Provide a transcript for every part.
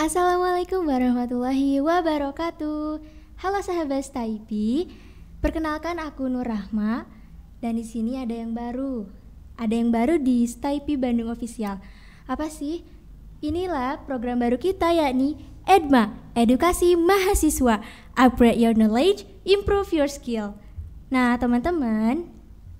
Assalamualaikum warahmatullahi wabarakatuh. Halo sahabat Staipi, perkenalkan aku Nur Rahma dan di sini ada yang baru. Ada yang baru di Staipi Bandung Official. Apa sih? Inilah program baru kita yakni EDMA, Edukasi Mahasiswa. Upgrade your knowledge, improve your skill. Nah, teman-teman,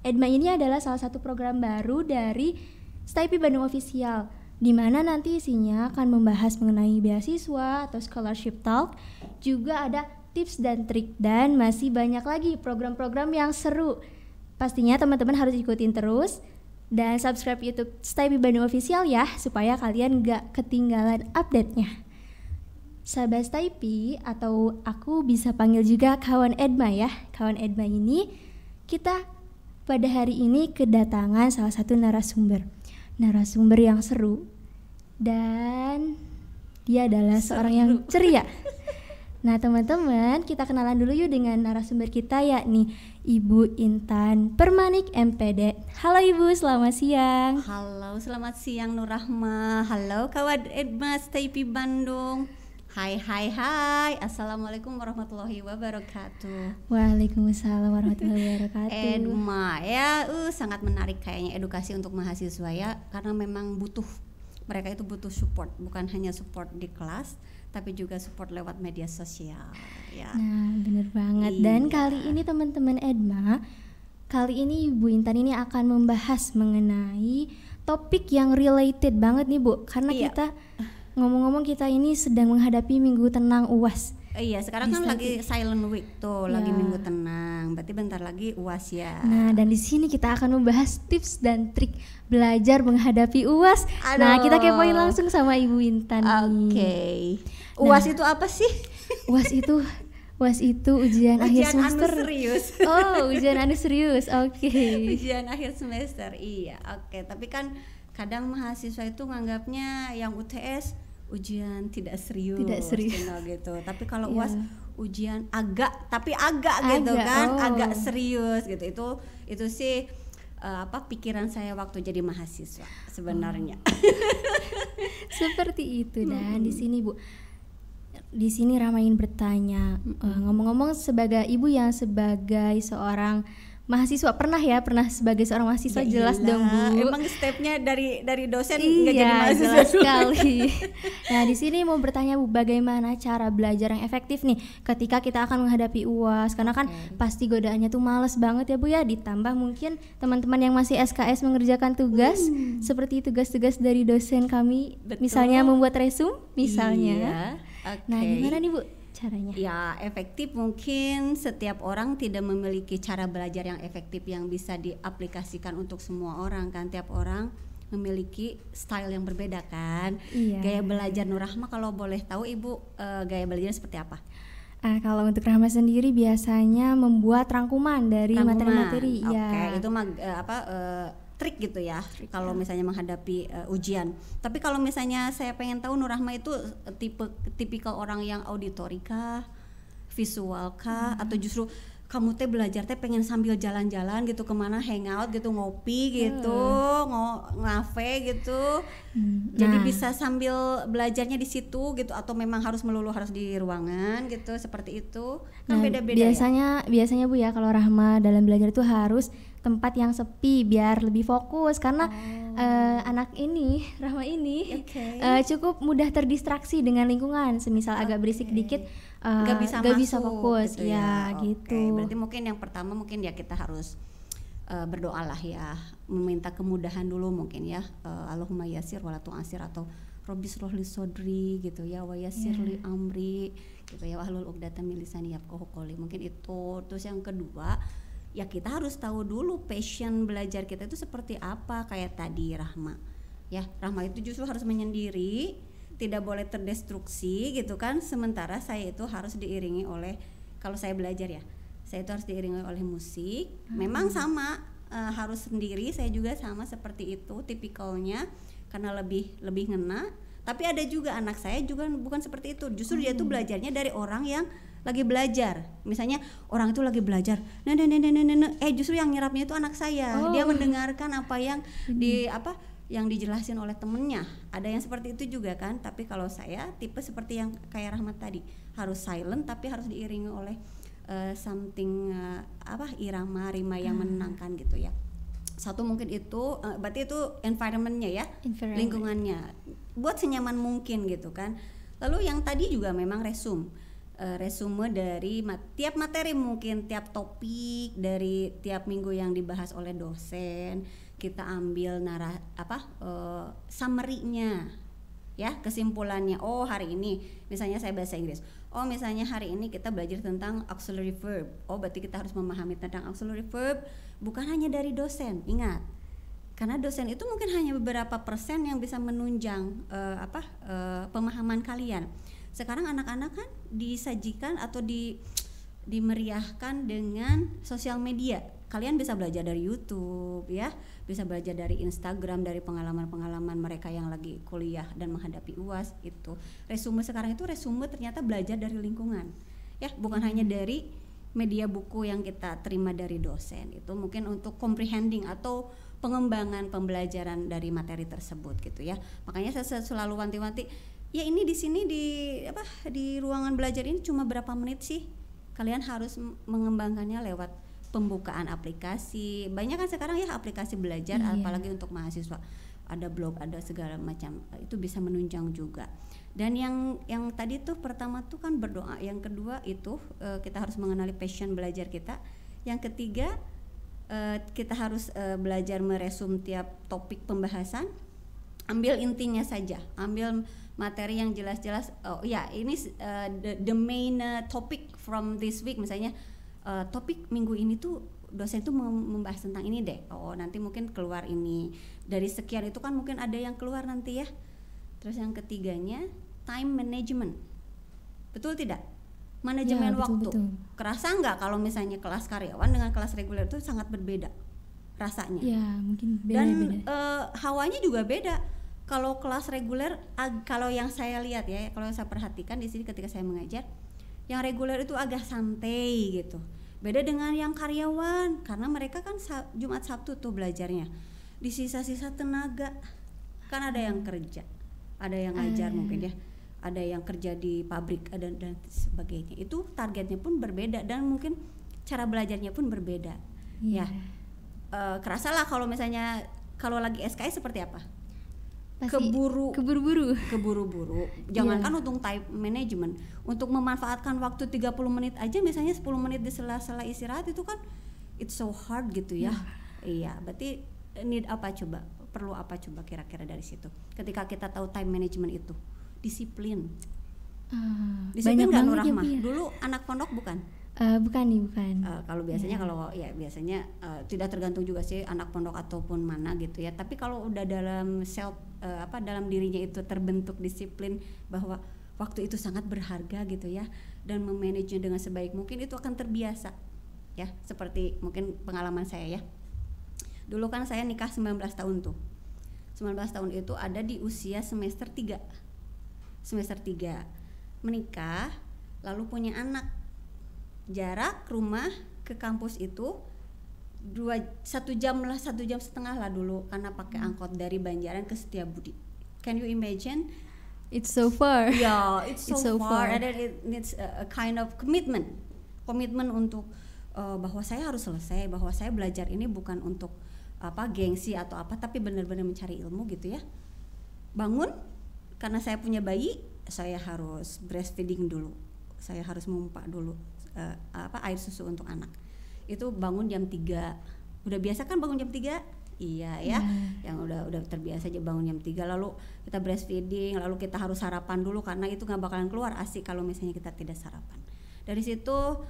EDMA ini adalah salah satu program baru dari Staipi Bandung Official, di mana nanti isinya akan membahas mengenai beasiswa atau scholarship talk, juga ada tips dan trik, dan masih banyak lagi program-program yang seru. Pastinya teman-teman harus ikutin terus dan subscribe YouTube Staipi Bandung Official ya, supaya kalian gak ketinggalan update-nya. Sahabat Staipi, atau aku bisa panggil juga kawan EDMA ya. Kawan EDMA ini, kita pada hari ini kedatangan salah satu narasumber yang seru, dan dia adalah seorang yang ceria. Nah teman-teman, kita kenalan dulu yuk dengan narasumber kita, yakni Ibu Intan Permanik MPD. Halo Ibu, selamat siang. Halo, selamat siang Nur Rahma. Halo kawan EDMA Staipi Bandung. Hai. Assalamualaikum warahmatullahi wabarakatuh. Waalaikumsalam warahmatullahi wabarakatuh. EDMA ya, sangat menarik kayaknya edukasi untuk mahasiswa ya, karena memang mereka itu butuh support, bukan hanya support di kelas, tapi juga support lewat media sosial ya. Nah, bener banget. Iya. Dan kali ini teman-teman EDMA, kali ini Ibu Intan ini akan membahas mengenai topik yang related banget nih Bu, karena kita ngomong-ngomong kita ini sedang menghadapi minggu tenang UAS. Iya, sekarang kan lagi silent week tuh, lagi minggu tenang. Berarti bentar lagi UAS ya. Nah, dan di sini kita akan membahas tips dan trik belajar menghadapi UAS. Aduh. Nah, kita kepoin langsung sama Ibu Intan. Oke. UAS itu apa sih? UAS itu ujian akhir semester. Ujian serius. Oh, ujian anu serius. Oke. Ujian akhir semester. Iya, oke. Tapi kan kadang mahasiswa itu nganggapnya yang UTS ujian tidak serius gitu. Tapi kalau UAS ujian agak gitu kan, agak serius gitu. Itu sih pikiran saya waktu jadi mahasiswa sebenarnya. Seperti itu. Dan di sini Bu, di sini Rama ingin bertanya, ngomong-ngomong sebagai ibu yang sebagai seorang mahasiswa, pernah sebagai seorang mahasiswa ya, jelas dong Bu. Emang stepnya dari dosen nggak jadi mahasiswa jelas sekali. Nah di sini mau bertanya Bu, bagaimana cara belajar yang efektif nih ketika kita akan menghadapi UAS, karena kan pasti godaannya tuh males banget ya Bu ya, ditambah mungkin teman-teman yang masih SKS mengerjakan tugas seperti tugas-tugas dari dosen kami. Betul. Misalnya membuat resume misalnya. Iya. Okay. Nah gimana nih Bu caranya? Ya efektif, mungkin setiap orang tidak memiliki cara belajar yang efektif yang bisa diaplikasikan untuk semua orang kan. Tiap orang memiliki style yang berbeda kan. Iya. Gaya belajar Nur Rahma, kalau boleh tahu Ibu gaya belajarnya seperti apa? Kalau untuk Rahma sendiri biasanya membuat rangkuman dari materi-materi. Oke, itu trik gitu ya kalau misalnya menghadapi ujian. Tapi kalau misalnya saya pengen tahu Nur Rahma itu tipikal orang yang auditory kah, visual kah, atau justru kamu belajar pengen sambil jalan-jalan gitu kemana, hangout gitu, ngopi gitu, ngafe gitu. Jadi bisa sambil belajarnya di situ gitu, atau memang harus di ruangan gitu, seperti itu. Kan beda-beda. Biasanya Bu ya, kalau Rahma dalam belajar itu harus tempat yang sepi biar lebih fokus, karena Rahma ini cukup mudah terdistraksi dengan lingkungan. Semisal agak berisik dikit gak bisa fokus gitu ya. Gitu. Berarti mungkin yang pertama mungkin ya kita harus berdoa lah ya, meminta kemudahan dulu mungkin ya. Allahumma yasir wala tu'asir, atau Robbi shrah li sodri gitu ya, wa yassir li amri gitu ya, wahlul 'uqdatam min lisani yafqahu qawli. Mungkin itu. Terus yang kedua, ya kita harus tahu dulu passion belajar kita itu seperti apa. Kayak tadi Rahma ya, Rahma itu justru harus menyendiri, tidak boleh terdestruksi gitu kan. Sementara saya itu harus diiringi oleh, kalau saya belajar ya, saya itu harus diiringi oleh musik. Memang sama, harus sendiri, saya juga sama seperti itu tipikalnya, karena lebih ngena. Tapi ada juga anak saya juga bukan seperti itu, justru dia tuh belajarnya dari orang yang lagi belajar. Misalnya orang itu lagi belajar, justru yang nyerapnya itu anak saya. Dia mendengarkan apa yang yang dijelasin oleh temennya. Ada yang seperti itu juga kan, tapi kalau saya tipe seperti yang kayak Rahmat tadi, harus silent tapi harus diiringi oleh something irama rima yang menenangkan gitu ya. Satu mungkin itu berarti itu environmentnya ya, lingkungannya, buat senyaman mungkin gitu kan. Lalu yang tadi juga memang resume dari tiap materi, mungkin tiap topik dari tiap minggu yang dibahas oleh dosen, kita ambil summary-nya ya, kesimpulannya. Oh hari ini misalnya saya bahasa Inggris, oh misalnya hari ini kita belajar tentang auxiliary verb, oh berarti kita harus memahami tentang auxiliary verb bukan hanya dari dosen. Ingat, karena dosen itu mungkin hanya beberapa persen yang bisa menunjang pemahaman kalian. Sekarang anak-anak kan disajikan atau dimeriahkan dengan sosial media. Kalian bisa belajar dari YouTube ya, bisa belajar dari Instagram, dari pengalaman-pengalaman mereka yang lagi kuliah dan menghadapi UAS. Itu resume sekarang, itu resume ternyata belajar dari lingkungan ya, bukan hanya dari media buku yang kita terima dari dosen. Itu mungkin untuk comprehending atau pengembangan pembelajaran dari materi tersebut gitu ya. Makanya saya selalu wanti-wanti, ya ini di sini di ruangan belajar ini cuma berapa menit sih, kalian harus mengembangkannya lewat pembukaan aplikasi. Banyak kan sekarang ya aplikasi belajar, apalagi untuk mahasiswa, ada blog, ada segala macam, itu bisa menunjang juga. Dan yang tadi tuh pertama tuh kan berdoa, yang kedua itu kita harus mengenali passion belajar kita, yang ketiga kita harus belajar meresum tiap topik pembahasan, ambil intinya saja, ambil materi yang jelas-jelas. Oh ya, ini the main topic from this week, misalnya topik minggu ini tuh dosen tuh membahas tentang ini deh. Oh nanti mungkin keluar ini, dari sekian itu kan mungkin ada yang keluar nanti ya. Terus yang ketiganya time management, betul tidak? Manajemen waktu. Betul. Kerasa nggak kalau misalnya kelas karyawan dengan kelas reguler itu sangat berbeda rasanya? Ya mungkin beda. Dan hawanya juga beda. Kalau kelas reguler, kalau yang saya lihat ya, kalau saya perhatikan di sini ketika saya mengajar, yang reguler itu agak santai gitu. Beda dengan yang karyawan, karena mereka kan Jumat Sabtu tuh belajarnya. Di sisa-sisa tenaga, kan ada yang kerja, ada yang ngajar mungkin ya, ada yang kerja di pabrik dan sebagainya. Itu targetnya pun berbeda dan mungkin cara belajarnya pun berbeda. Ya, kerasa lah kalau misalnya kalau lagi SKS seperti apa? Keburu-buru. Jangankan untuk time management, untuk memanfaatkan waktu 30 menit aja, misalnya 10 menit di sela-sela istirahat itu kan it's so hard gitu ya. Iya, berarti need apa coba? Perlu apa coba kira-kira dari situ? Ketika kita tahu time management itu, disiplin. Disiplin nggak Nur Rahmah? Dulu anak pondok bukan? Bukan. Kalau biasanya biasanya tidak tergantung juga sih anak pondok ataupun mana gitu ya. Tapi kalau udah dalam dalam dirinya itu terbentuk disiplin bahwa waktu itu sangat berharga gitu ya, dan memanagenya dengan sebaik mungkin, itu akan terbiasa ya. Seperti mungkin pengalaman saya ya. Dulu kan saya nikah 19 tahun tuh. 19 tahun itu ada di usia semester 3 menikah, lalu punya anak. Jarak rumah ke kampus itu 1 jam setengah lah dulu, karena pakai angkot dari Banjaran ke Setiabudi. Can you imagine? It's so far. Yeah, it's so far. And it needs a kind of commitment untuk bahwa saya harus selesai, bahwa saya belajar ini bukan untuk gengsi atau apa, tapi benar-benar mencari ilmu gitu ya. Bangun, karena saya punya bayi, saya harus breastfeeding dulu, saya harus memompa dulu air susu untuk anak. Itu bangun jam 3. Udah biasa kan bangun jam 3? Iya ya. Yang udah terbiasa aja bangun jam 3, lalu kita breastfeeding, lalu kita harus sarapan dulu karena itu nggak bakalan keluar ASI kalau misalnya kita tidak sarapan. Dari situ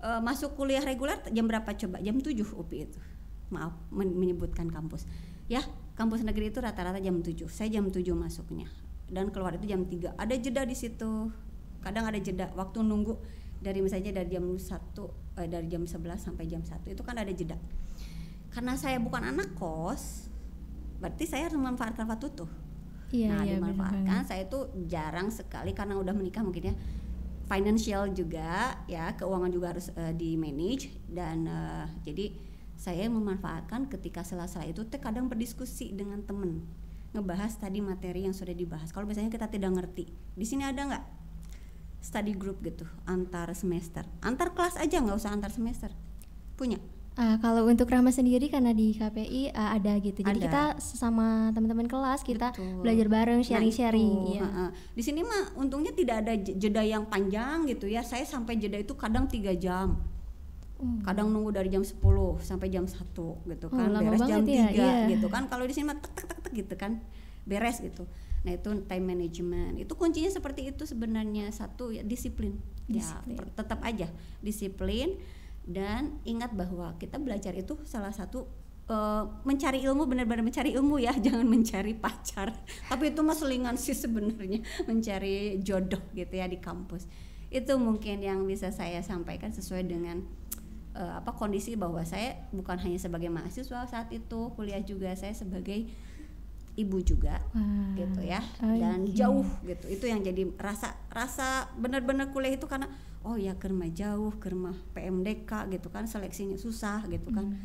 masuk kuliah reguler jam berapa coba? Jam 7 UPI itu. Maaf menyebutkan kampus. Ya, kampus negeri itu rata-rata jam 7. Saya jam 7 masuknya dan keluar itu jam 3. Ada jeda di situ. Kadang ada jeda waktu nunggu dari misalnya dari jam 1 dari jam 11 sampai jam 1 itu kan ada jeda. Karena saya bukan anak kos, berarti saya harus memanfaatkan waktu tuh. Dimanfaatkan. Saya itu jarang sekali karena udah menikah mungkin ya. Financial juga ya, keuangan juga harus di manage dan jadi saya memanfaatkan ketika sela-sela itu kadang berdiskusi dengan temen. ngebahas tadi materi yang sudah dibahas. Kalau misalnya kita tidak ngerti, di sini ada nggak study group gitu antar semester, antar kelas aja, nggak usah antar semester, punya? Kalau untuk Rahma sendiri karena di KPI ada gitu. Jadi Ada. kita sesama teman-teman kelas kita Betul. belajar bareng, Nah, sharing-sharing. itu, Iya. Di sini mah untungnya tidak ada jeda yang panjang gitu ya. Saya sampai jeda itu kadang 3 jam. Kadang nunggu dari jam 10 sampai jam 1 gitu kan. lama Beres jam banget 3 ya, iya. gitu kan. Kalau di sini mah tek tek tek tek gitu kan. Beres gitu. Nah, itu time management. Itu kuncinya seperti itu sebenarnya. Satu ya disiplin. Disiplin. Ya, tetap aja disiplin, dan ingat bahwa kita belajar itu salah satu mencari ilmu, benar-benar mencari ilmu ya, jangan mencari pacar. Tapi itu mah selingan sih sebenarnya, mencari jodoh gitu ya di kampus. Itu mungkin yang bisa saya sampaikan sesuai dengan kondisi bahwa saya bukan hanya sebagai mahasiswa saat itu, kuliah juga, saya sebagai ibu juga. Wah, gitu ya. oke. Dan jauh gitu. Itu yang jadi rasa benar-benar kuliah itu karena oh ya kerma jauh, kerma PMDK gitu kan, seleksinya susah gitu kan.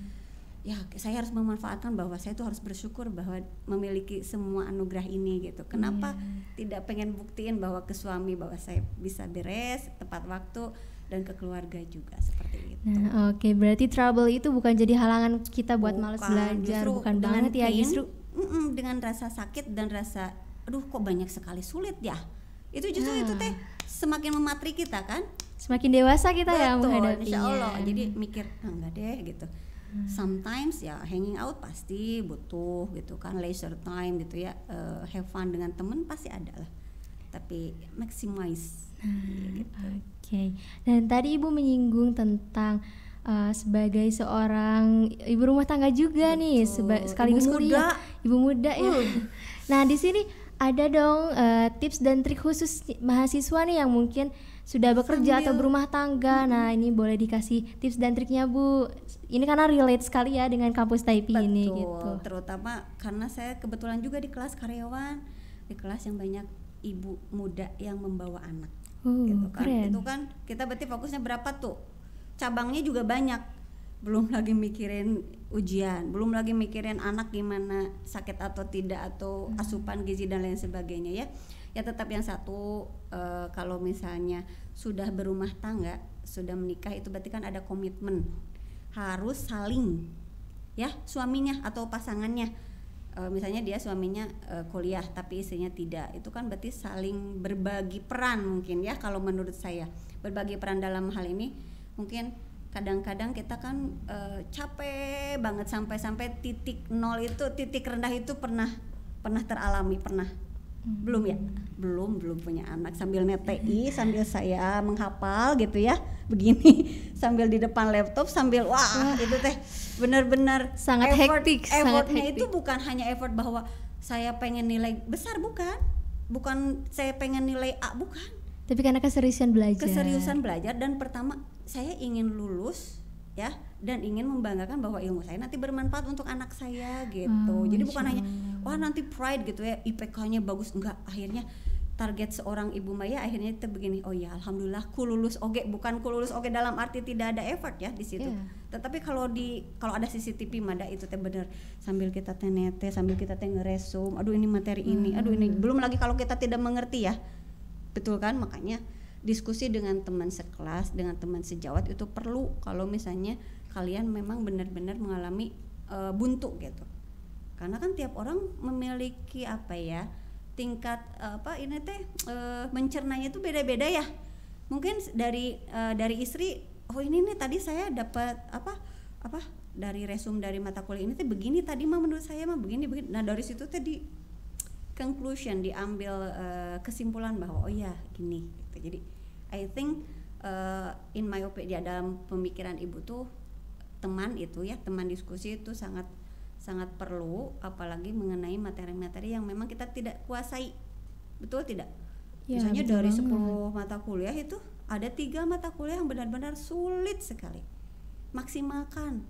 Ya saya harus memanfaatkan bahwa saya itu harus bersyukur bahwa memiliki semua anugerah ini gitu. Kenapa tidak pengen buktiin bahwa ke suami bahwa saya bisa beres tepat waktu, dan ke keluarga juga seperti itu. Nah, oke, berarti trouble itu bukan jadi halangan kita buat malas Bukan, belajar, justru bukan dengan banget ya, pain, justru dengan rasa sakit dan rasa aduh kok banyak sekali sulit ya. Itu justru itu teh semakin mematri kita kan. semakin dewasa kita ya Betul, menghadapinya. insya Allah. Jadi mikir enggak deh gitu. Sometimes ya hanging out pasti butuh gitu kan, leisure time gitu ya, have fun dengan temen pasti ada lah. Tapi maximize gitu. Oke. Dan tadi Ibu menyinggung tentang sebagai seorang ibu rumah tangga juga nih, sekaligus Ibu muda. kuliah, ibu muda ya. Nah, di sini ada dong tips dan trik khusus mahasiswa nih yang mungkin sudah bekerja atau berumah tangga. Nah, ini boleh dikasih tips dan triknya, Bu. Ini karena relate sekali ya dengan kampus Taipei ini gitu. Terutama karena saya kebetulan juga di kelas karyawan, di kelas yang banyak ibu muda yang membawa anak. Gitu kan. Keren. Itu kan kita berarti fokusnya berapa tuh? Cabangnya juga banyak. Belum lagi mikirin ujian, belum lagi mikirin anak gimana sakit atau tidak, atau asupan gizi dan lain sebagainya ya. Ya tetap yang satu, kalau misalnya sudah berumah tangga, sudah menikah, itu berarti kan ada komitmen, harus saling ya, suaminya atau pasangannya, misalnya dia suaminya kuliah tapi istrinya tidak, itu kan berarti saling berbagi peran mungkin ya. Kalau menurut saya berbagi peran dalam hal ini mungkin kadang-kadang kita kan capek banget sampai titik nol itu, titik rendah itu pernah teralami, belum ya, belum punya anak sambil NTI, sambil saya menghafal gitu ya begini sambil di depan laptop sambil wah itu teh benar-benar sangat hektik, effortnya itu bukan hanya effort bahwa saya pengen nilai besar, bukan saya pengen nilai A, bukan, tapi karena keseriusan belajar dan pertama saya ingin lulus ya, dan ingin membanggakan bahwa ilmu saya nanti bermanfaat untuk anak saya gitu. Jadi bukan hanya wah nanti pride gitu ya, IPK-nya bagus, enggak. Akhirnya target seorang ibu Maya akhirnya itu begini, oh ya alhamdulillah ku lulus oke, bukan ku lulus oke dalam arti tidak ada effort ya di situ. Tetapi kalau ada CCTV mada itu teh bener, sambil kita tenete, sambil kita ngeresum, aduh ini materi ini, aduh ini, belum lagi kalau kita tidak mengerti ya. Betul kan? Makanya diskusi dengan teman sekelas, dengan teman sejawat itu perlu kalau misalnya kalian memang benar-benar mengalami buntu gitu. Karena kan tiap orang memiliki tingkat mencernanya itu beda-beda ya. Mungkin dari istri, oh ini nih tadi saya dapat dari resum dari mata kuliah ini begini, tadi mah menurut saya mah begini. Nah dari situ tadi conclusion diambil kesimpulan bahwa oh ya gini gitu. Jadi I think in my opinion dalam pemikiran ibu tuh teman diskusi itu sangat perlu, apalagi mengenai materi-materi yang memang kita tidak kuasai, betul tidak? Ya, misalnya dari 10 mata kuliah itu ada 3 mata kuliah yang benar-benar sulit sekali, maksimalkan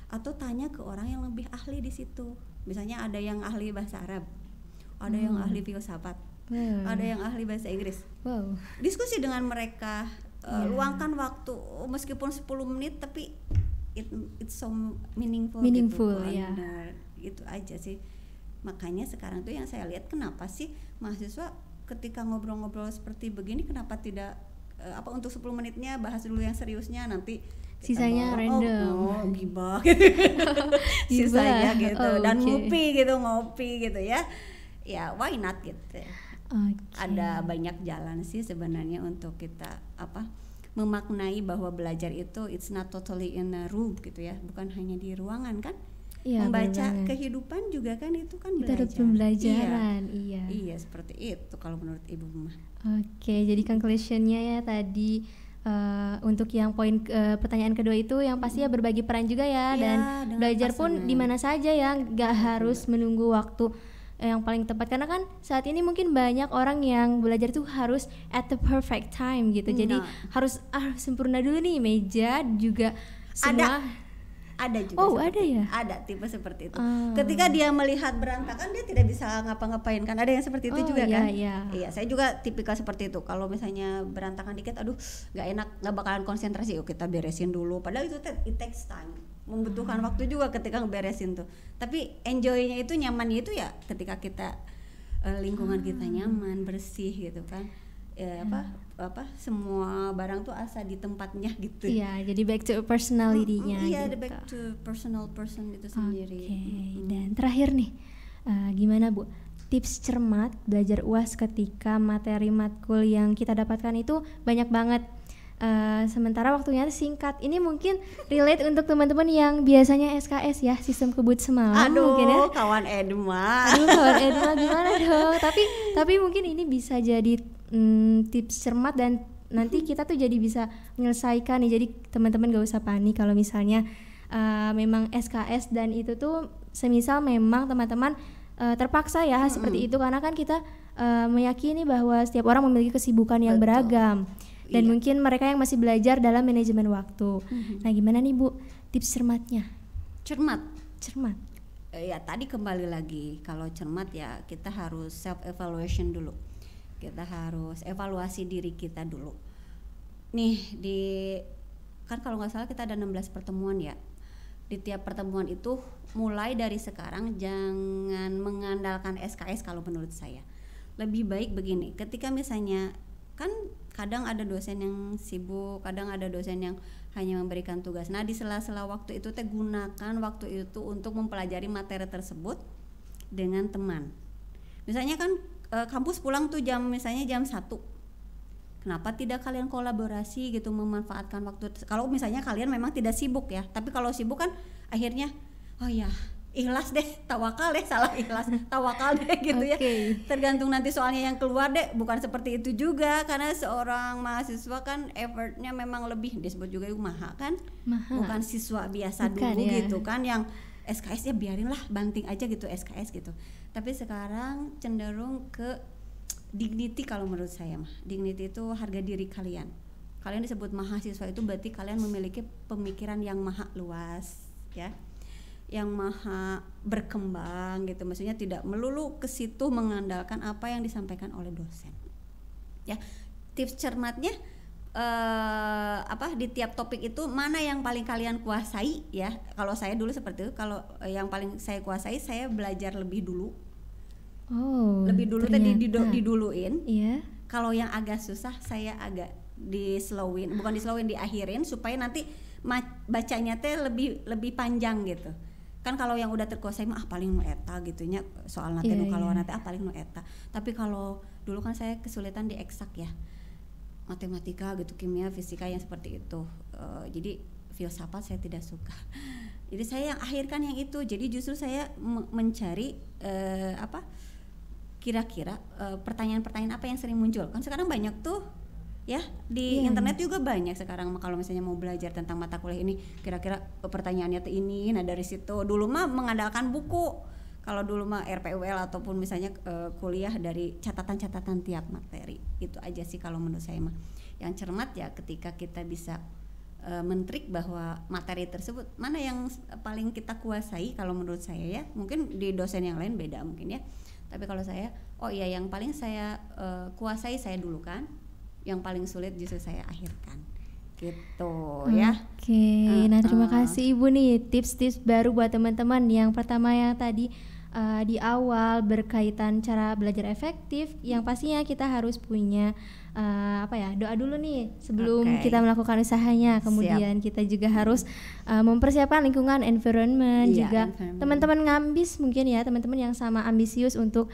atau tanya ke orang yang lebih ahli di situ. Misalnya ada yang ahli bahasa Arab, ada yang ahli filsafat, ada yang ahli bahasa Inggris. Diskusi dengan mereka, luangkan waktu meskipun 10 menit tapi it's so meaningful gitu. Ya. Itu aja sih. Makanya sekarang tuh yang saya lihat, kenapa sih mahasiswa ketika ngobrol-ngobrol seperti begini kenapa tidak untuk 10 menitnya bahas dulu yang seriusnya, nanti sisanya random. Gibah gitu. Sisanya gitu, dan ngopi gitu ya. Ya why not gitu. Ada banyak jalan sih sebenarnya untuk kita memaknai bahwa belajar itu it's not totally in a room gitu ya, bukan hanya di ruangan kan. Membaca kehidupan juga kan itu kan belajar. Itu pembelajaran. Iya seperti itu kalau menurut Ibu mah. Oke, jadi conclusionnya ya tadi untuk yang poin pertanyaan kedua itu yang pasti ya berbagi peran juga ya, dan belajar pun di mana saja ya, nggak harus menunggu waktu yang paling tepat, karena kan saat ini mungkin banyak orang yang belajar tuh harus at the perfect time gitu. Jadi harus sempurna dulu nih, meja juga semua. Ada juga ada ya? Ada tipe seperti itu. Ketika dia melihat berantakan dia tidak bisa ngapa-ngapain kan, ada yang seperti itu juga kan. Iya, saya juga tipikal seperti itu. Kalau misalnya berantakan dikit, aduh nggak enak, nggak bakalan konsentrasi. Yuk kita beresin dulu, padahal itu it takes time, membutuhkan waktu juga ketika ngeberesin tuh. Tapi enjoy-nya itu, nyamannya itu ya ketika kita lingkungan kita nyaman, bersih gitu kan. Semua barang tuh asa di tempatnya gitu. Iya, jadi back to personality-nya. Iya, back to personal person itu sendiri. Dan terakhir nih, gimana Bu? Tips cermat belajar UAS ketika materi matkul yang kita dapatkan itu banyak banget. Sementara waktunya singkat. Ini mungkin relate untuk teman-teman yang biasanya SKS ya, sistem kebut semalam. Mungkin ya. Kawan Edma. Kawan Edma gimana dong? Tapi mungkin ini bisa jadi tips cermat, dan nanti kita tuh jadi bisa menyelesaikan nih. Jadi teman-teman gak usah panik kalau misalnya memang SKS dan itu tuh semisal memang teman-teman terpaksa ya seperti itu, karena kan kita meyakini bahwa setiap orang memiliki kesibukan yang beragam. Dan mungkin mereka yang masih belajar dalam manajemen waktu. Nah gimana nih Bu tips cermatnya? Cermat. Ya tadi kembali lagi, kalau cermat ya kita harus self evaluation dulu. Kita harus evaluasi diri kita dulu. Nih kan kalau nggak salah kita ada 16 pertemuan ya. Di tiap pertemuan itu mulai dari sekarang jangan mengandalkan SKS kalau menurut saya. Lebih baik begini, ketika misalnya kan kadang ada dosen yang sibuk, kadang ada dosen yang hanya memberikan tugas. Nah di sela-sela waktu itu gunakan waktu itu untuk mempelajari materi tersebut dengan teman. Misalnya kan kampus pulang tuh misalnya jam 1. Kenapa tidak kalian kolaborasi gitu, memanfaatkan waktu. Kalau misalnya kalian memang tidak sibuk ya, tapi kalau sibuk kan akhirnya ikhlas deh, tawakal deh, salah ikhlas, tawakal deh gitu ya. Tergantung nanti soalnya yang keluar deh, bukan seperti itu juga, karena seorang mahasiswa kan effortnya memang lebih, disebut juga maha kan, bukan siswa biasa dulu ya. Gitu kan, yang SKS ya biarinlah, banting aja gitu SKS gitu. Tapi sekarang cenderung ke dignity kalau menurut saya mah. Dignity itu harga diri kalian. Kalian disebut mahasiswa itu berarti kalian memiliki pemikiran yang maha luas ya. Yang maha berkembang gitu, maksudnya tidak melulu ke situ mengandalkan apa yang disampaikan oleh dosen. Ya, tips cermatnya di tiap topik itu mana yang paling kalian kuasai ya. Kalau saya dulu seperti itu, kalau yang paling saya kuasai saya belajar lebih dulu. Lebih dulu tadi diduluin. Iya. Kalau yang agak susah saya agak diakhirin supaya nanti bacanya teh lebih panjang gitu. Kan kalau yang udah terkuasai mah paling nu eta gitunya, soal nanti kalau nanti paling nu eta. Tapi kalau dulu kan saya kesulitan di eksak ya, matematika gitu, kimia, fisika yang seperti itu. Jadi filsafat saya tidak suka. Jadi saya yang akhirkan yang itu. Jadi justru saya mencari kira-kira pertanyaan-pertanyaan apa yang sering muncul. Kan sekarang banyak tuh ya di internet juga banyak sekarang. Kalau misalnya mau belajar tentang mata kuliah ini, kira-kira pertanyaannya tuh ini. Nah dari situ dulu mah mengandalkan buku. Kalau dulu mah RPUL ataupun misalnya kuliah dari catatan-catatan tiap materi. Itu aja sih kalau menurut saya mah. Yang cermat ya ketika kita bisa mentrik bahwa materi tersebut mana yang paling kita kuasai. Kalau menurut saya ya, mungkin di dosen yang lain beda mungkin ya. Tapi kalau saya, yang paling saya kuasai saya dulu kan. Yang paling sulit justru saya akhirkan gitu ya. Nah terima kasih Ibu nih tips-tips baru buat teman-teman. Yang pertama yang tadi di awal berkaitan cara belajar efektif, yang pastinya kita harus punya doa dulu nih sebelum kita melakukan usahanya. Kemudian kita juga harus mempersiapkan lingkungan, environment, juga teman-teman ngambis mungkin ya, teman-teman yang sama ambisius untuk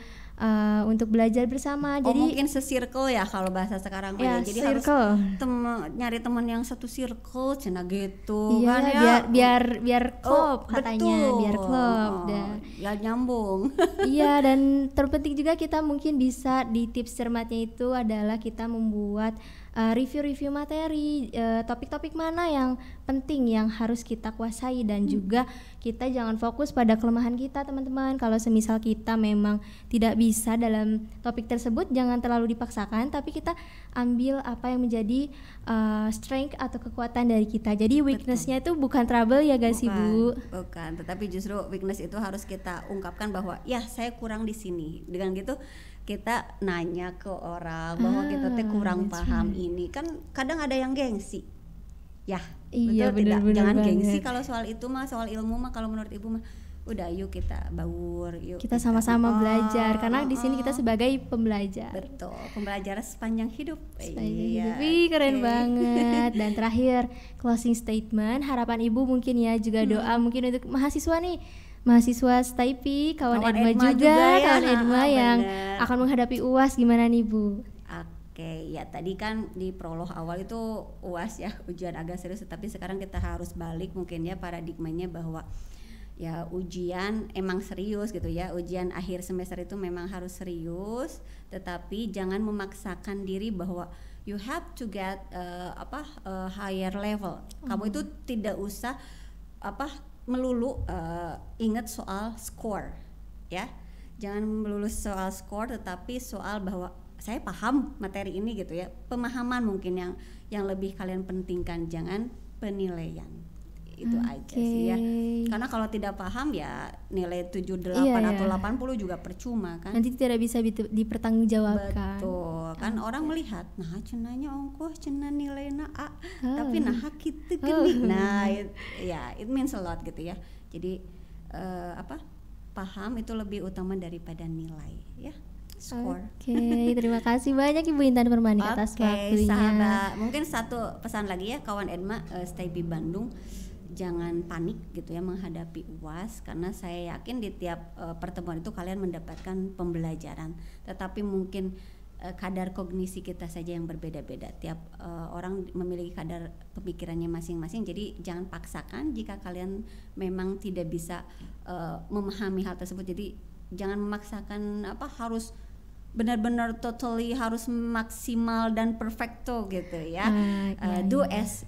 belajar bersama. Jadi mungkin se-circle ya kalau bahasa sekarang ya, jadi circle. Harus nyari teman yang satu circle cina gitu kan ya. Biar klop katanya, betul. Biar klop ya nyambung. Iya, dan terpenting juga kita mungkin bisa di tips cermatnya itu adalah kita membuat review materi, topik-topik mana yang penting yang harus kita kuasai, dan juga kita jangan fokus pada kelemahan kita teman-teman. Kalau semisal kita memang tidak bisa dalam topik tersebut, jangan terlalu dipaksakan, tapi kita ambil apa yang menjadi strength atau kekuatan dari kita. Jadi weakness-nya itu bukan trouble ya guys, Ibu. Bukan, tetapi justru weakness itu harus kita ungkapkan bahwa ya saya kurang di sini. Dengan gitu kita nanya ke orang bahwa kita kurang paham ini. Kan kadang ada yang gengsi. Ya, iya, betul tidak? Jangan banget. gengsi kalau soal itu mah, soal ilmu mah kalau menurut Ibu mah udah yuk kita baur, yuk kita sama-sama belajar, karena di sini kita sebagai pembelajar. Betul, pembelajaran sepanjang hidup. Keren banget. Dan terakhir, closing statement, harapan Ibu mungkin ya, juga doa mungkin untuk mahasiswa nih, mahasiswa STIP, kawan Edma juga ya, kawan Edma yang akan menghadapi UAS, gimana nih Bu? Oke, ya tadi kan di prolog awal itu UAS ya, ujian agak serius, tapi sekarang kita harus balik mungkin ya paradigmanya bahwa ya ujian emang serius gitu ya, ujian akhir semester itu memang harus serius, tetapi jangan memaksakan diri bahwa you have to get higher level. Kamu itu tidak usah melulu ingat soal score ya, jangan melulu soal score, tetapi soal bahwa saya paham materi ini gitu ya, pemahaman mungkin yang lebih kalian pentingkan, jangan penilaian. Itu aja sih ya, karena kalau tidak paham ya nilai 78 atau 80 juga percuma kan, nanti tidak bisa dipertanggungjawabkan. Betul kan, orang melihat nah cenanya ongkoh cena nilainya A tapi nah kitu gini. Nah it means a lot gitu ya. Jadi paham itu lebih utama daripada nilai ya. Oke, terima kasih banyak Ibu Intan Permani atas waktunya. Sahabat, mungkin satu pesan lagi ya kawan Edma STIP Bandung, jangan panik gitu ya menghadapi UAS, karena saya yakin di tiap pertemuan itu kalian mendapatkan pembelajaran, tetapi mungkin kadar kognisi kita saja yang berbeda-beda. Tiap orang memiliki kadar pemikirannya masing-masing, jadi jangan paksakan jika kalian memang tidak bisa memahami hal tersebut. Jadi jangan memaksakan harus benar-benar totally harus maksimal dan perfecto gitu ya. Do as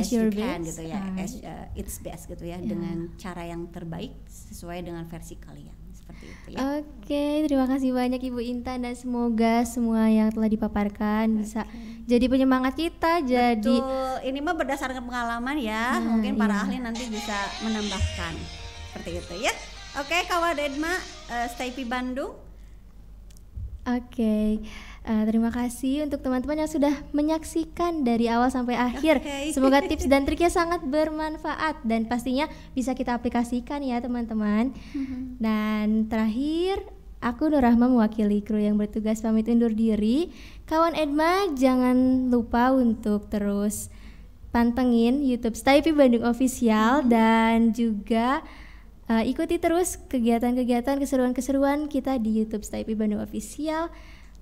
you can gitu ya, as it's best gitu ya, dengan cara yang terbaik sesuai dengan versi kalian, seperti itu ya. Oke, terima kasih banyak Ibu Intan, dan semoga semua yang telah dipaparkan bisa jadi penyemangat kita. Jadi betul, ini mah berdasarkan pengalaman ya, mungkin para ahli nanti bisa menambahkan seperti itu ya. Oke, kawan Edma STIP Bandung. Oke, terima kasih untuk teman-teman yang sudah menyaksikan dari awal sampai akhir. Semoga tips dan triknya sangat bermanfaat dan pastinya bisa kita aplikasikan ya teman-teman. Dan terakhir, aku Nur Rahma mewakili kru yang bertugas pamit undur diri. Kawan Edma, jangan lupa untuk terus pantengin YouTube STIP Bandung Official, dan juga ikuti terus kegiatan-kegiatan, keseruan-keseruan kita di YouTube STIP Bandung Official.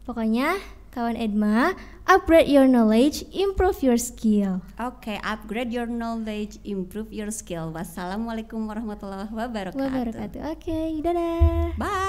Pokoknya kawan Edma, upgrade your knowledge, improve your skill. Oke, upgrade your knowledge, improve your skill. Wassalamualaikum warahmatullahi wabarakatuh. Oke, dadah. Bye.